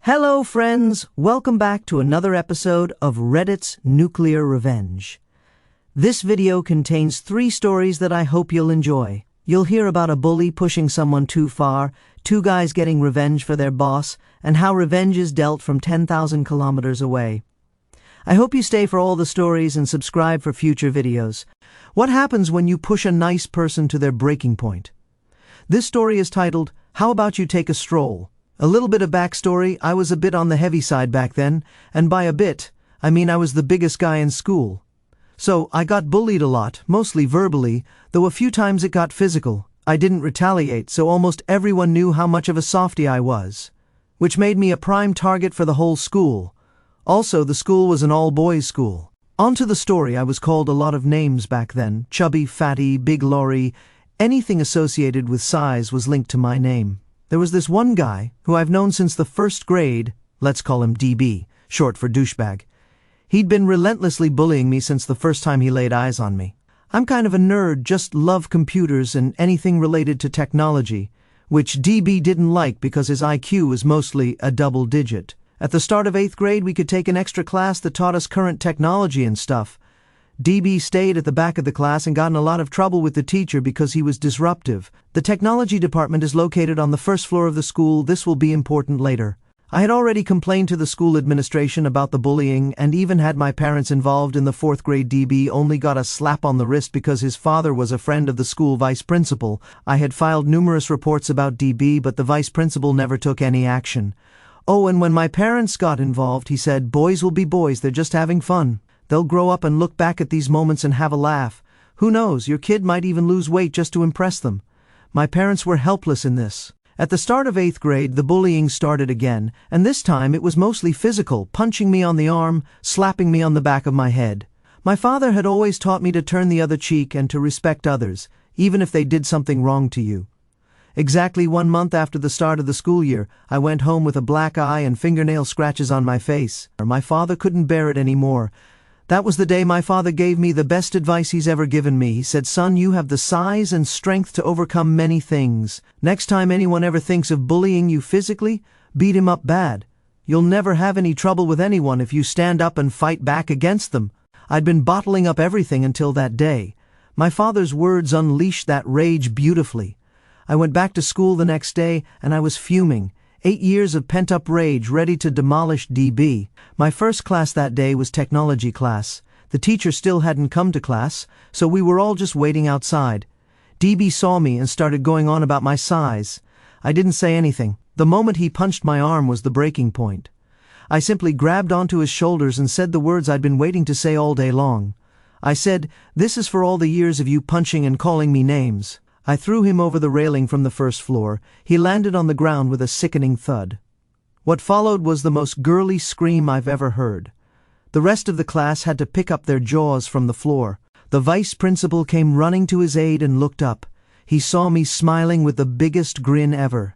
Hello friends, welcome back to another episode of Reddit's Nuclear Revenge. This video contains 3 stories that I hope you'll enjoy. You'll hear about a bully pushing someone too far, 2 guys getting revenge for their boss, and how revenge is dealt from 10,000 kilometers away. I hope you stay for all the stories and subscribe for future videos. What happens when you push a nice person to their breaking point? This story is titled, How About You Take a Stroll? A little bit of backstory, I was a bit on the heavy side back then, and by a bit, I mean I was the biggest guy in school. So I got bullied a lot, mostly verbally, though a few times it got physical. I didn't retaliate, so almost everyone knew how much of a softie I was, which made me a prime target for the whole school. Also, the school was an all-boys school. On to the story, I was called a lot of names back then. Chubby, fatty, big lorry, anything associated with size was linked to my name. There was this one guy, who I've known since the 1st grade, let's call him DB, short for douchebag. He'd been relentlessly bullying me since the first time he laid eyes on me. I'm kind of a nerd, just love computers and anything related to technology, which DB didn't like because his IQ was mostly a double digit. At the start of 8th grade, we could take an extra class that taught us current technology and stuff. DB stayed at the back of the class and got in a lot of trouble with the teacher because he was disruptive. The technology department is located on the 1st floor of the school. This will be important later. I had already complained to the school administration about the bullying and even had my parents involved in the 4th grade. DB only got a slap on the wrist because his father was a friend of the school vice principal. I had filed numerous reports about DB, but the vice principal never took any action. Oh, and when my parents got involved, he said, "Boys will be boys, they're just having fun. They'll grow up and look back at these moments and have a laugh. Who knows, your kid might even lose weight just to impress them." My parents were helpless in this. At the start of 8th grade, the bullying started again, and this time it was mostly physical, punching me on the arm, slapping me on the back of my head. My father had always taught me to turn the other cheek and to respect others, even if they did something wrong to you. Exactly 1 month after the start of the school year, I went home with a black eye and fingernail scratches on my face. My father couldn't bear it anymore. That was the day my father gave me the best advice he's ever given me. He said, "Son, you have the size and strength to overcome many things. Next time anyone ever thinks of bullying you physically, beat him up bad. You'll never have any trouble with anyone if you stand up and fight back against them." I'd been bottling up everything until that day. My father's words unleashed that rage beautifully. I went back to school the next day, and I was fuming. 8 years of pent-up rage ready to demolish DB. My first class that day was technology class. The teacher still hadn't come to class, so we were all just waiting outside. DB saw me and started going on about my size. I didn't say anything. The moment he punched my arm was the breaking point. I simply grabbed onto his shoulders and said the words I'd been waiting to say all day long. I said, "This is for all the years of you punching and calling me names." I threw him over the railing from the 1st floor. He landed on the ground with a sickening thud. What followed was the most girly scream I've ever heard. The rest of the class had to pick up their jaws from the floor. The vice principal came running to his aid and looked up. He saw me smiling with the biggest grin ever.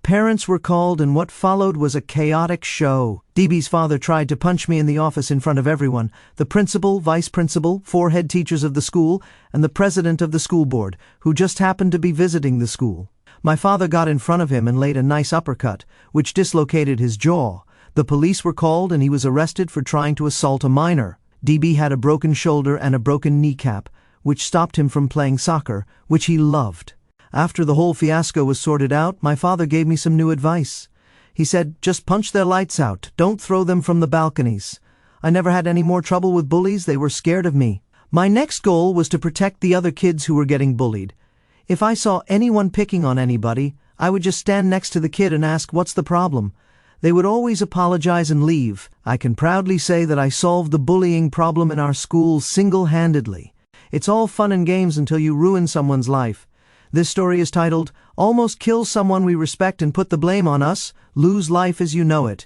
Parents were called, and what followed was a chaotic show. DB's father tried to punch me in the office in front of everyone. The principal, vice principal, 4 head teachers of the school, and the president of the school board, who just happened to be visiting the school. My father got in front of him and laid a nice uppercut, which dislocated his jaw. The police were called, and he was arrested for trying to assault a minor. DB had a broken shoulder and a broken kneecap, which stopped him from playing soccer, which he loved. After the whole fiasco was sorted out, my father gave me some new advice. He said, "Just punch their lights out. Don't throw them from the balconies." I never had any more trouble with bullies. They were scared of me. My next goal was to protect the other kids who were getting bullied. If I saw anyone picking on anybody, I would just stand next to the kid and ask, "What's the problem?" They would always apologize and leave. I can proudly say that I solved the bullying problem in our school single-handedly. It's all fun and games until you ruin someone's life. This story is titled, Almost Kill Someone We Respect and Put the Blame on Us, Lose Life as You Know It.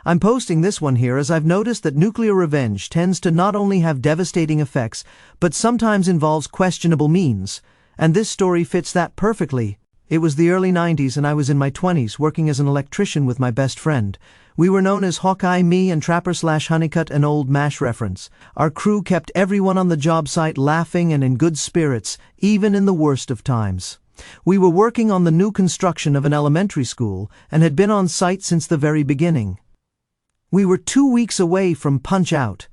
I'm posting this one here as I've noticed that nuclear revenge tends to not only have devastating effects, but sometimes involves questionable means. And this story fits that perfectly. It was the early 90s and I was in my 20s working as an electrician with my best friend. We were known as Hawkeye, me, and Trapper/Honeycutt, an old MASH reference. Our crew kept everyone on the job site laughing and in good spirits, even in the worst of times. We were working on the new construction of an elementary school and had been on site since the very beginning. We were 2 weeks away from punch-out.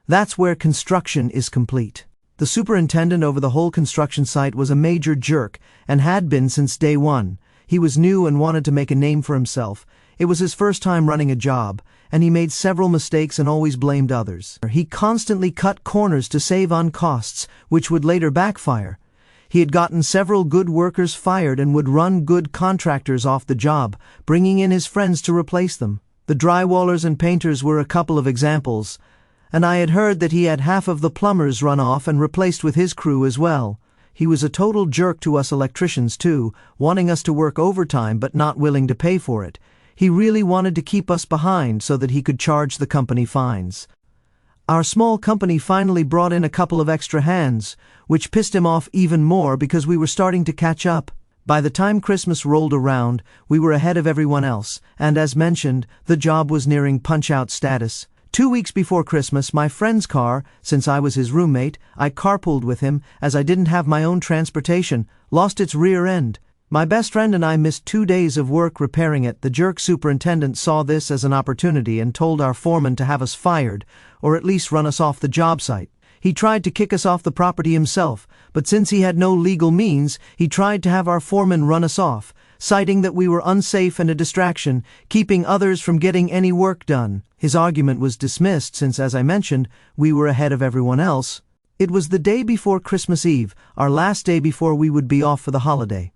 That's where construction is complete. The superintendent over the whole construction site was a major jerk and had been since day one. He was new and wanted to make a name for himself. It was his first time running a job, and he made several mistakes and always blamed others. He constantly cut corners to save on costs, which would later backfire. He had gotten several good workers fired and would run good contractors off the job, bringing in his friends to replace them. The drywallers and painters were a couple of examples, and I had heard that he had half of the plumbers run off and replaced with his crew as well. He was a total jerk to us electricians too, wanting us to work overtime but not willing to pay for it. He really wanted to keep us behind so that he could charge the company fines. Our small company finally brought in a couple of extra hands, which pissed him off even more because we were starting to catch up. By the time Christmas rolled around, we were ahead of everyone else, and as mentioned, the job was nearing punch-out status. 2 weeks before Christmas, my friend's car, since I was his roommate, I carpooled with him as I didn't have my own transportation, lost its rear end. My best friend and I missed 2 days of work repairing it. The jerk superintendent saw this as an opportunity and told our foreman to have us fired, or at least run us off the job site. He tried to kick us off the property himself, but since he had no legal means, he tried to have our foreman run us off, citing that we were unsafe and a distraction, keeping others from getting any work done. His argument was dismissed since, as I mentioned, we were ahead of everyone else. It was the day before Christmas Eve, our last day before we would be off for the holiday.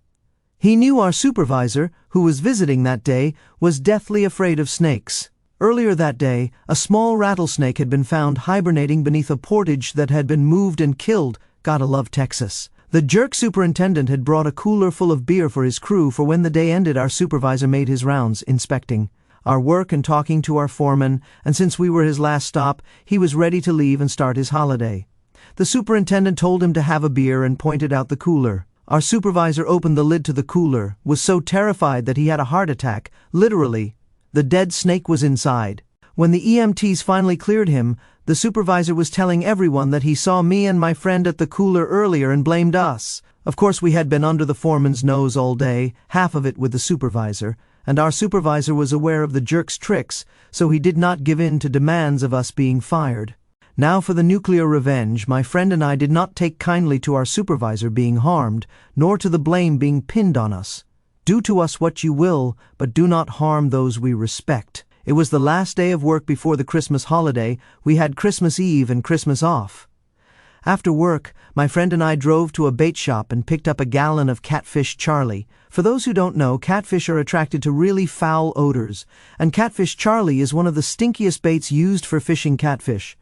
He knew our supervisor, who was visiting that day, was deathly afraid of snakes. Earlier that day, a small rattlesnake had been found hibernating beneath a portage that had been moved and killed. Gotta love Texas. The jerk superintendent had brought a cooler full of beer for his crew for when the day ended. Our supervisor made his rounds, inspecting our work and talking to our foreman, and since we were his last stop, he was ready to leave and start his holiday. The superintendent told him to have a beer and pointed out the cooler. Our supervisor opened the lid to the cooler, was so terrified that he had a heart attack. Literally, the dead snake was inside. When the EMTs finally cleared him, the supervisor was telling everyone that he saw me and my friend at the cooler earlier and blamed us. Of course, we had been under the foreman's nose all day, half of it with the supervisor, and our supervisor was aware of the jerk's tricks, so he did not give in to demands of us being fired. Now for the nuclear revenge. My friend and I did not take kindly to our supervisor being harmed, nor to the blame being pinned on us. Do to us what you will, but do not harm those we respect. It was the last day of work before the Christmas holiday. We had Christmas Eve and Christmas off. After work, my friend and I drove to a bait shop and picked up a gallon of Catfish Charlie. For those who don't know, catfish are attracted to really foul odors, and Catfish Charlie is one of the stinkiest baits used for fishing catfish.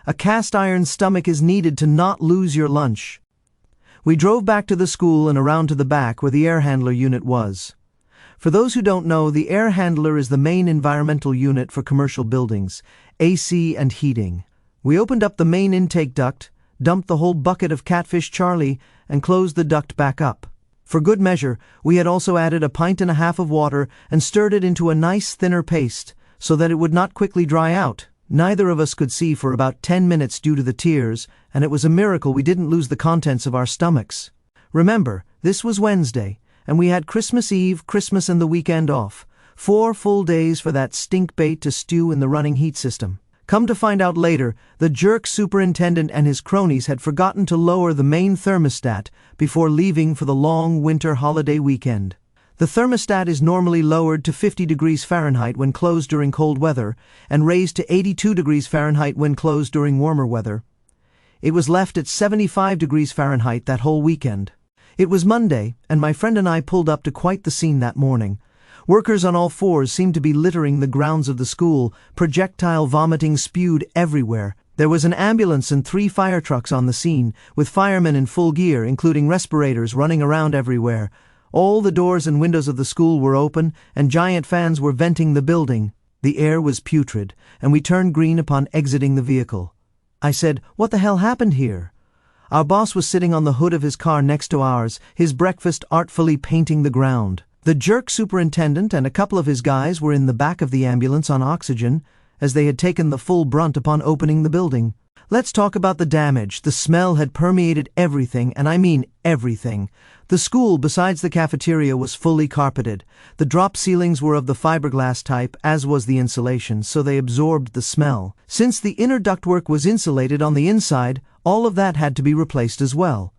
A cast iron stomach is needed to not lose your lunch. We drove back to the school and around to the back where the air handler unit was. For those who don't know, the air handler is the main environmental unit for commercial buildings, AC and heating. We opened up the main intake duct, dumped the whole bucket of Catfish Charlie, and closed the duct back up. For good measure, we had also added 1.5 pints of water and stirred it into a nice thinner paste, so that it would not quickly dry out. Neither of us could see for about 10 minutes due to the tears, and it was a miracle we didn't lose the contents of our stomachs. Remember, this was Wednesday, and we had Christmas Eve, Christmas and the weekend off. 4 full days for that stink bait to stew in the running heat system. Come to find out later, the jerk superintendent and his cronies had forgotten to lower the main thermostat before leaving for the long winter holiday weekend. The thermostat is normally lowered to 50 degrees Fahrenheit when closed during cold weather, and raised to 82 degrees Fahrenheit when closed during warmer weather. It was left at 75 degrees Fahrenheit that whole weekend. It was Monday, and my friend and I pulled up to quite the scene that morning. Workers on all fours seemed to be littering the grounds of the school, projectile vomiting spewed everywhere. There was an ambulance and 3 fire trucks on the scene, with firemen in full gear, including respirators, running around everywhere. All the doors and windows of the school were open, and giant fans were venting the building. The air was putrid, and we turned green upon exiting the vehicle. I said, "What the hell happened here?" Our boss was sitting on the hood of his car next to ours, his breakfast artfully painting the ground. The jerk superintendent and a couple of his guys were in the back of the ambulance on oxygen, as they had taken the full brunt upon opening the building. Let's talk about the damage. The smell had permeated everything, and I mean everything. The school, besides the cafeteria, was fully carpeted. The drop ceilings were of the fiberglass type, as was the insulation, so they absorbed the smell. Since the inner ductwork was insulated on the inside, all of that had to be replaced as well.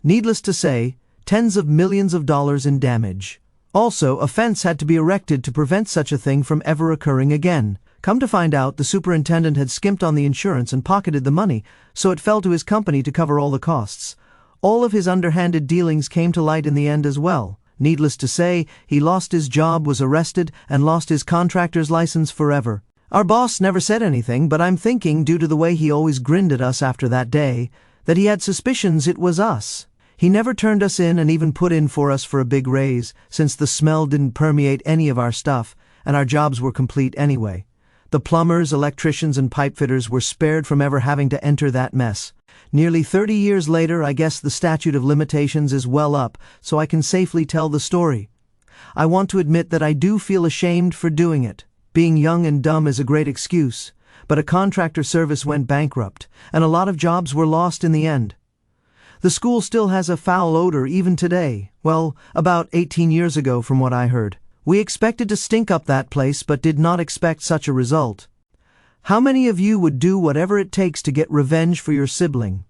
Needless to say, tens of millions of dollars in damage. Also, a fence had to be erected to prevent such a thing from ever occurring again. Come to find out, the superintendent had skimped on the insurance and pocketed the money, so it fell to his company to cover all the costs. All of his underhanded dealings came to light in the end as well. Needless to say, he lost his job, was arrested, and lost his contractor's license forever. Our boss never said anything, but I'm thinking, due to the way he always grinned at us after that day, that he had suspicions it was us. He never turned us in and even put in for us for a big raise, since the smell didn't permeate any of our stuff, and our jobs were complete anyway. The plumbers, electricians, and pipefitters were spared from ever having to enter that mess. Nearly 30 years later, I guess the statute of limitations is well up, so I can safely tell the story. I want to admit that I do feel ashamed for doing it. Being young and dumb is a great excuse, but a contractor service went bankrupt, and a lot of jobs were lost in the end. The school still has a foul odor even today. Well, about 18 years ago from what I heard. We expected to stink up that place, but did not expect such a result. How many of you would do whatever it takes to get revenge for your sibling?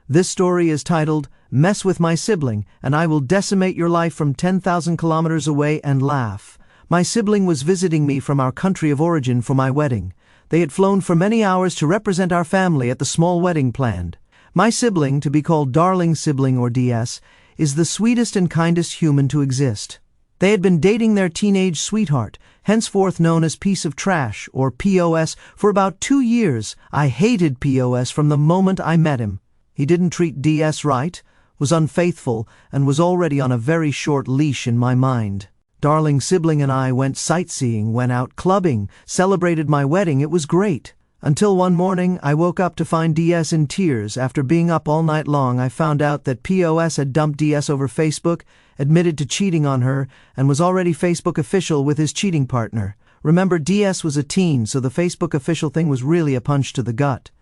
This story is titled, Mess with My Sibling, and I will decimate your life from 10,000 kilometers away and laugh. My sibling was visiting me from our country of origin for my wedding. They had flown for many hours to represent our family at the small wedding planned. My sibling, to be called Darling Sibling or DS, is the sweetest and kindest human to exist. They had been dating their teenage sweetheart, henceforth known as Piece of Trash, or POS, for about 2 years. I hated POS from the moment I met him. He didn't treat DS right, was unfaithful, and was already on a very short leash in my mind. Darling Sibling and I went sightseeing, went out clubbing, celebrated my wedding. It was great. Until one morning, I woke up to find DS in tears. After being up all night long, I found out that POS had dumped DS over Facebook, admitted to cheating on her, and was already Facebook official with his cheating partner. Remember, DS was a teen, so the Facebook official thing was really a punch to the gut.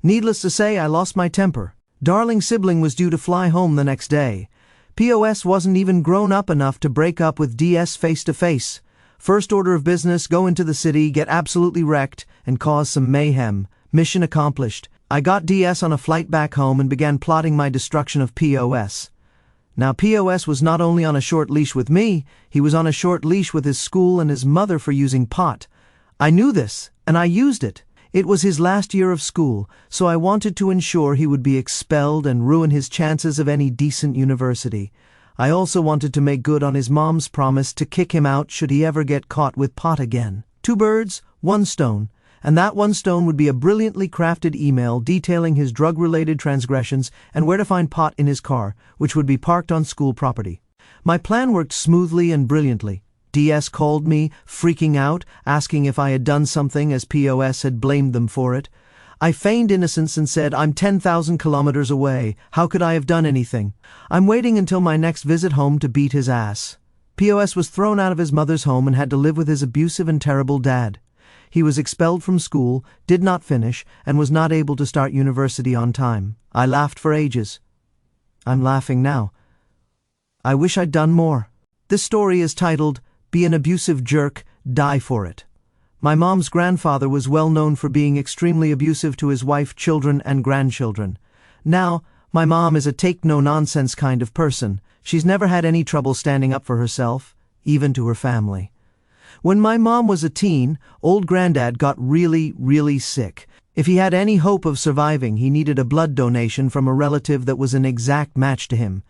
Needless to say, I lost my temper. Darling Sibling was due to fly home the next day. POS wasn't even grown up enough to break up with DS face to face. First order of business, go into the city, get absolutely wrecked, and cause some mayhem. Mission accomplished. I got DS on a flight back home and began plotting my destruction of POS. Now POS was not only on a short leash with me, he was on a short leash with his school and his mother for using pot. I knew this, and I used it. It was his last year of school, so I wanted to ensure he would be expelled and ruin his chances of any decent university. I also wanted to make good on his mom's promise to kick him out should he ever get caught with pot again. 2 birds, 1 stone, and that 1 stone would be a brilliantly crafted email detailing his drug-related transgressions and where to find pot in his car, which would be parked on school property. My plan worked smoothly and brilliantly. DS called me, freaking out, asking if I had done something as POS had blamed them for it. I feigned innocence and said, I'm 10,000 kilometers away. How could I have done anything? I'm waiting until my next visit home to beat his ass. POS was thrown out of his mother's home and had to live with his abusive and terrible dad. He was expelled from school, did not finish, and was not able to start university on time. I laughed for ages. I'm laughing now. I wish I'd done more. This story is titled, Be an Abusive Jerk, Die for It. My mom's grandfather was well known for being extremely abusive to his wife, children, and grandchildren. Now, my mom is a take-no-nonsense kind of person. She's never had any trouble standing up for herself, even to her family. When my mom was a teen, old granddad got really, really sick. If he had any hope of surviving, he needed a blood donation from a relative that was an exact match to him.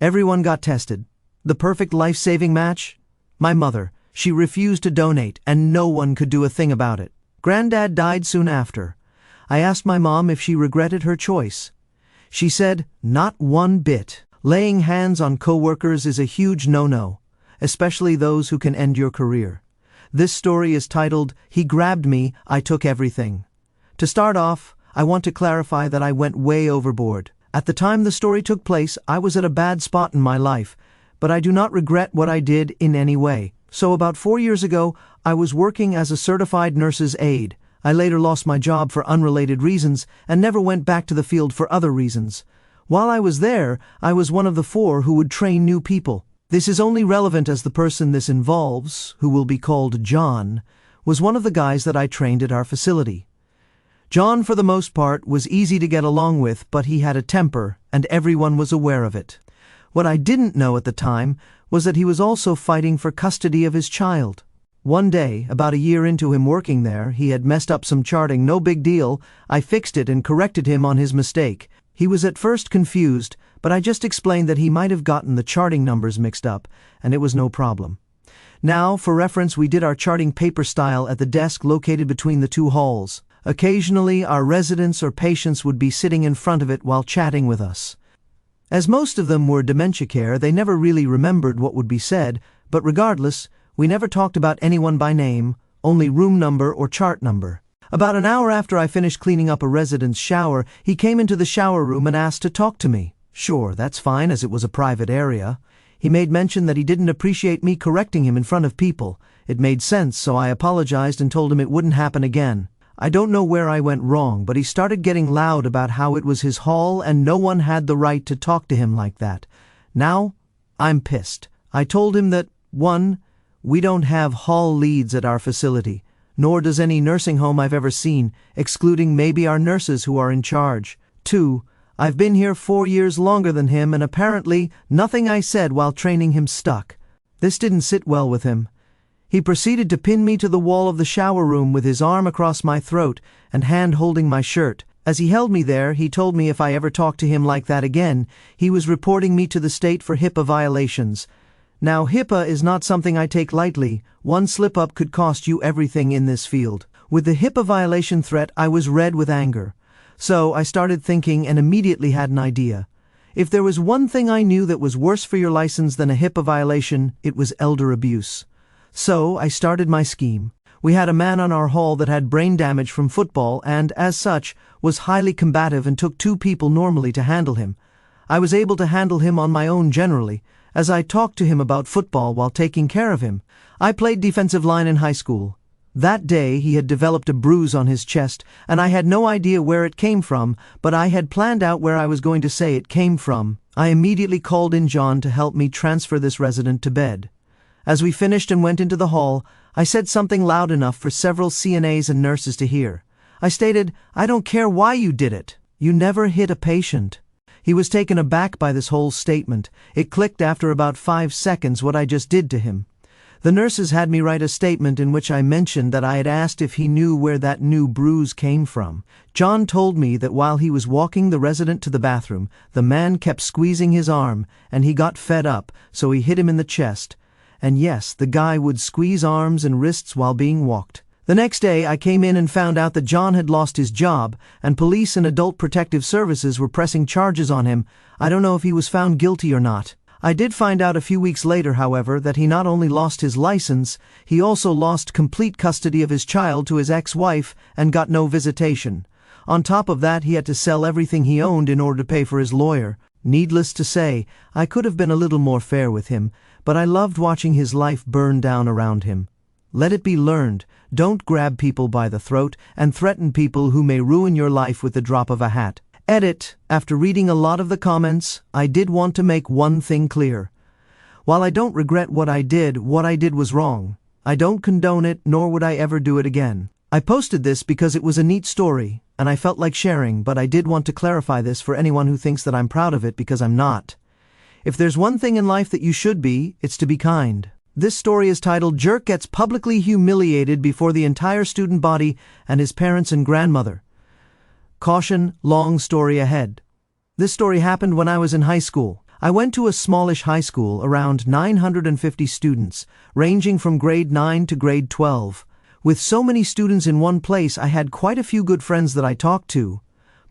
Everyone got tested. The perfect life-saving match? My mother. She refused to donate, and no one could do a thing about it. Granddad died soon after. I asked my mom if she regretted her choice. She said, not one bit. Laying hands on coworkers is a huge no-no, especially those who can end your career. This story is titled, He Grabbed Me, I Took Everything. To start off, I want to clarify that I went way overboard. At the time the story took place, I was at a bad spot in my life, but I do not regret what I did in any way. So about 4 years ago, I was working as a certified nurse's aide. I later lost my job for unrelated reasons and never went back to the field for other reasons. While I was there, I was one of the 4 who would train new people. This is only relevant as the person this involves, who will be called John, was one of the guys that I trained at our facility. John, for the most part, was easy to get along with, but he had a temper, and everyone was aware of it. What I didn't know at the time was that he was also fighting for custody of his child. One day, about a year into him working there, he had messed up some charting, no big deal. I fixed it and corrected him on his mistake. He was at first confused, but I just explained that he might have gotten the charting numbers mixed up, and it was no problem. Now, for reference, we did our charting paper style at the desk located between the 2 halls. Occasionally, our residents or patients would be sitting in front of it while chatting with us. As most of them were dementia care, they never really remembered what would be said, but regardless, we never talked about anyone by name, only room number or chart number. About an hour after I finished cleaning up a resident's shower, he came into the shower room and asked to talk to me. Sure, that's fine, as it was a private area. He made mention that he didn't appreciate me correcting him in front of people. It made sense, so I apologized and told him it wouldn't happen again. I don't know where I went wrong, but he started getting loud about how it was his hall and no one had the right to talk to him like that. Now, I'm pissed. I told him that, 1, we don't have hall leads at our facility, nor does any nursing home I've ever seen, excluding maybe our nurses who are in charge. 2, I've been here 4 years longer than him, and apparently nothing I said while training him stuck. This didn't sit well with him. He proceeded to pin me to the wall of the shower room with his arm across my throat and hand holding my shirt. As he held me there, he told me if I ever talked to him like that again, he was reporting me to the state for HIPAA violations. Now, HIPAA is not something I take lightly. One slip-up could cost you everything in this field. With the HIPAA violation threat, I was red with anger. So I started thinking and immediately had an idea. If there was one thing I knew that was worse for your license than a HIPAA violation, it was elder abuse. So I started my scheme. We had a man on our hall that had brain damage from football and, as such, was highly combative and took 2 people normally to handle him. I was able to handle him on my own generally, as I talked to him about football while taking care of him. I played defensive line in high school. That day he had developed a bruise on his chest, and I had no idea where it came from, but I had planned out where I was going to say it came from. I immediately called in John to help me transfer this resident to bed. As we finished and went into the hall, I said something loud enough for several CNAs and nurses to hear. I stated, "I don't care why you did it. You never hit a patient." He was taken aback by this whole statement. It clicked after about 5 seconds what I just did to him. The nurses had me write a statement in which I mentioned that I had asked if he knew where that new bruise came from. John told me that while he was walking the resident to the bathroom, the man kept squeezing his arm, and he got fed up, so he hit him in the chest. And yes, the guy would squeeze arms and wrists while being walked. The next day, I came in and found out that John had lost his job, and police and adult protective services were pressing charges on him. I don't know if he was found guilty or not. I did find out a few weeks later, however, that he not only lost his license, he also lost complete custody of his child to his ex-wife and got no visitation. On top of that, he had to sell everything he owned in order to pay for his lawyer. Needless to say, I could have been a little more fair with him, but I loved watching his life burn down around him. Let it be learned, don't grab people by the throat and threaten people who may ruin your life with the drop of a hat. Edit. After reading a lot of the comments, I did want to make one thing clear. While I don't regret what I did was wrong. I don't condone it, nor would I ever do it again. I posted this because it was a neat story, and I felt like sharing, but I did want to clarify this for anyone who thinks that I'm proud of it, because I'm not. If there's one thing in life that you should be, it's to be kind. This story is titled, "Jerk Gets Publicly Humiliated Before the Entire Student Body and His Parents and Grandmother." Caution, long story ahead. This story happened when I was in high school. I went to a smallish high school, around 950 students, ranging from grade 9 to grade 12. With so many students in one place, I had quite a few good friends that I talked to,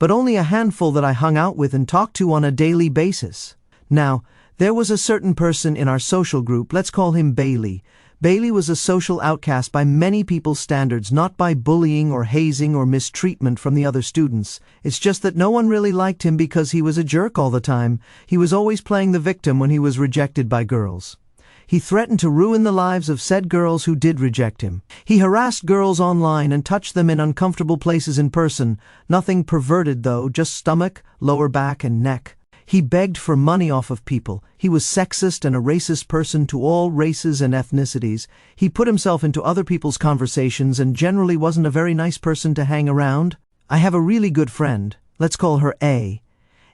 but only a handful that I hung out with and talked to on a daily basis. Now, there was a certain person in our social group, let's call him Bailey. Bailey was a social outcast by many people's standards, not by bullying or hazing or mistreatment from the other students. It's just that no one really liked him because he was a jerk all the time. He was always playing the victim when he was rejected by girls. He threatened to ruin the lives of said girls who did reject him. He harassed girls online and touched them in uncomfortable places in person. Nothing perverted though, just stomach, lower back, and neck. He begged for money off of people. He was sexist and a racist person to all races and ethnicities. He put himself into other people's conversations and generally wasn't a very nice person to hang around. I have a really good friend. Let's call her A.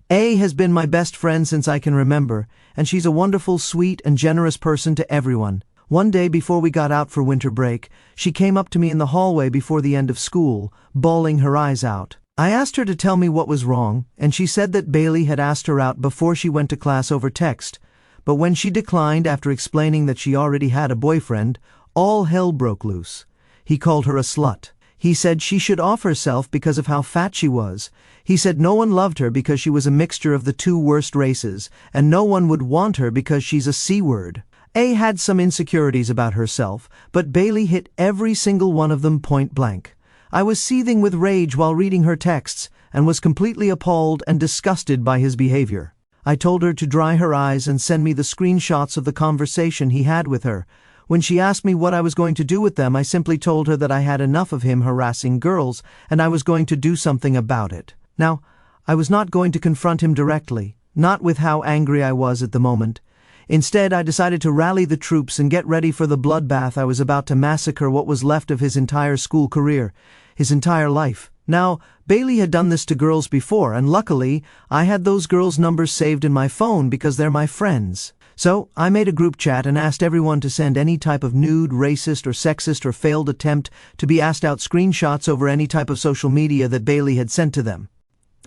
A has been my best friend since I can remember, and she's a wonderful, sweet, and generous person to everyone. One day before we got out for winter break, she came up to me in the hallway before the end of school, bawling her eyes out. I asked her to tell me what was wrong, and she said that Bailey had asked her out before she went to class over text. But when she declined after explaining that she already had a boyfriend, all hell broke loose. He called her a slut. He said she should off herself because of how fat she was. He said no one loved her because she was a mixture of the two worst races, and no one would want her because she's a C-word. A had some insecurities about herself, but Bailey hit every single one of them point blank. I was seething with rage while reading her texts, and was completely appalled and disgusted by his behavior. I told her to dry her eyes and send me the screenshots of the conversation he had with her. When she asked me what I was going to do with them, I simply told her that I had enough of him harassing girls, and I was going to do something about it. Now, I was not going to confront him directly, not with how angry I was at the moment. Instead, I decided to rally the troops and get ready for the bloodbath I was about to massacre what was left of his entire school career, his entire life. Now, Bailey had done this to girls before, and luckily, I had those girls' numbers saved in my phone because they're my friends. So, I made a group chat and asked everyone to send any type of nude, racist, or sexist or failed attempt to be asked out screenshots over any type of social media that Bailey had sent to them.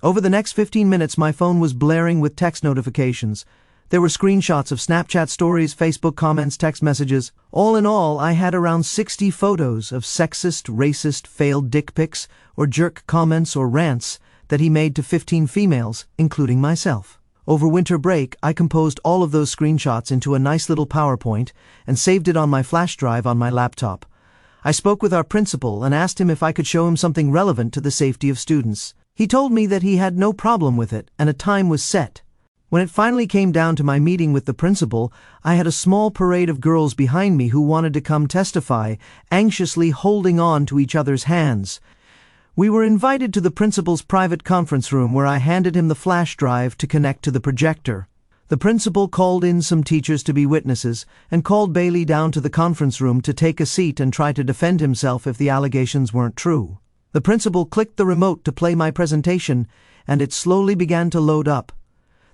Over the next 15 minutes, my phone was blaring with text notifications. There were screenshots of Snapchat stories, Facebook comments, text messages. All in all, I had around 60 photos of sexist, racist, failed dick pics, or jerk comments or rants that he made to 15 females, including myself. Over winter break, I composed all of those screenshots into a nice little PowerPoint and saved it on my flash drive on my laptop. I spoke with our principal and asked him if I could show him something relevant to the safety of students. He told me that he had no problem with it, and a time was set. When it finally came down to my meeting with the principal, I had a small parade of girls behind me who wanted to come testify, anxiously holding on to each other's hands. We were invited to the principal's private conference room where I handed him the flash drive to connect to the projector. The principal called in some teachers to be witnesses and called Bailey down to the conference room to take a seat and try to defend himself if the allegations weren't true. The principal clicked the remote to play my presentation, and it slowly began to load up.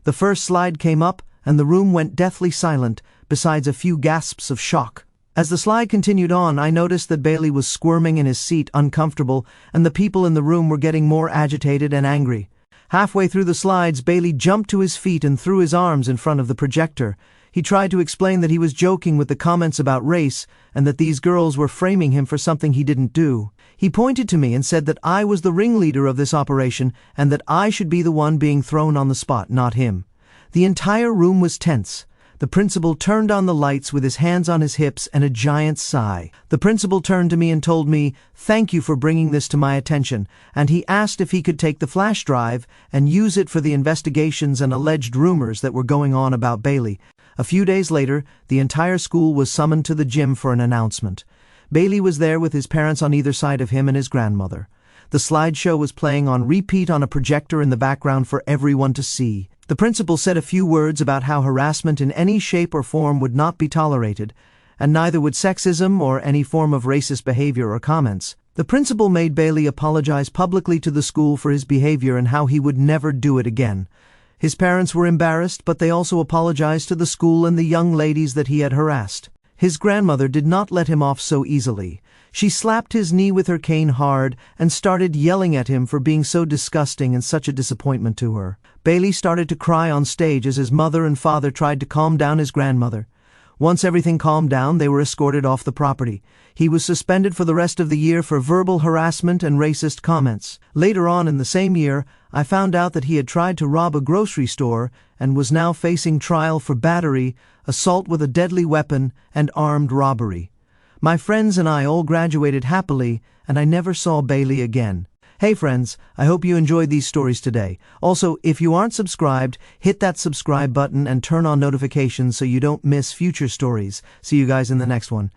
The first slide came up, and the room went deathly silent, besides a few gasps of shock. As the slide continued on, I noticed that Bailey was squirming in his seat, uncomfortable, and the people in the room were getting more agitated and angry. Halfway through the slides, Bailey jumped to his feet and threw his arms in front of the projector. He tried to explain that he was joking with the comments about race, and that these girls were framing him for something he didn't do. He pointed to me and said that I was the ringleader of this operation and that I should be the one being thrown on the spot, not him. The entire room was tense. The principal turned on the lights with his hands on his hips and a giant sigh. The principal turned to me and told me, "Thank you for bringing this to my attention," and he asked if he could take the flash drive and use it for the investigations and alleged rumors that were going on about Bailey. A few days later, the entire school was summoned to the gym for an announcement. Bailey was there with his parents on either side of him and his grandmother. The slideshow was playing on repeat on a projector in the background for everyone to see. The principal said a few words about how harassment in any shape or form would not be tolerated, and neither would sexism or any form of racist behavior or comments. The principal made Bailey apologize publicly to the school for his behavior and how he would never do it again. His parents were embarrassed, but they also apologized to the school and the young ladies that he had harassed. His grandmother did not let him off so easily. She slapped his knee with her cane hard and started yelling at him for being so disgusting and such a disappointment to her. Bailey started to cry on stage as his mother and father tried to calm down his grandmother. Once everything calmed down, they were escorted off the property. He was suspended for the rest of the year for verbal harassment and racist comments. Later on in the same year, I found out that he had tried to rob a grocery store and was now facing trial for battery, assault with a deadly weapon, and armed robbery. My friends and I all graduated happily, and I never saw Bailey again. Hey friends, I hope you enjoyed these stories today. Also, if you aren't subscribed, hit that subscribe button and turn on notifications so you don't miss future stories. See you guys in the next one.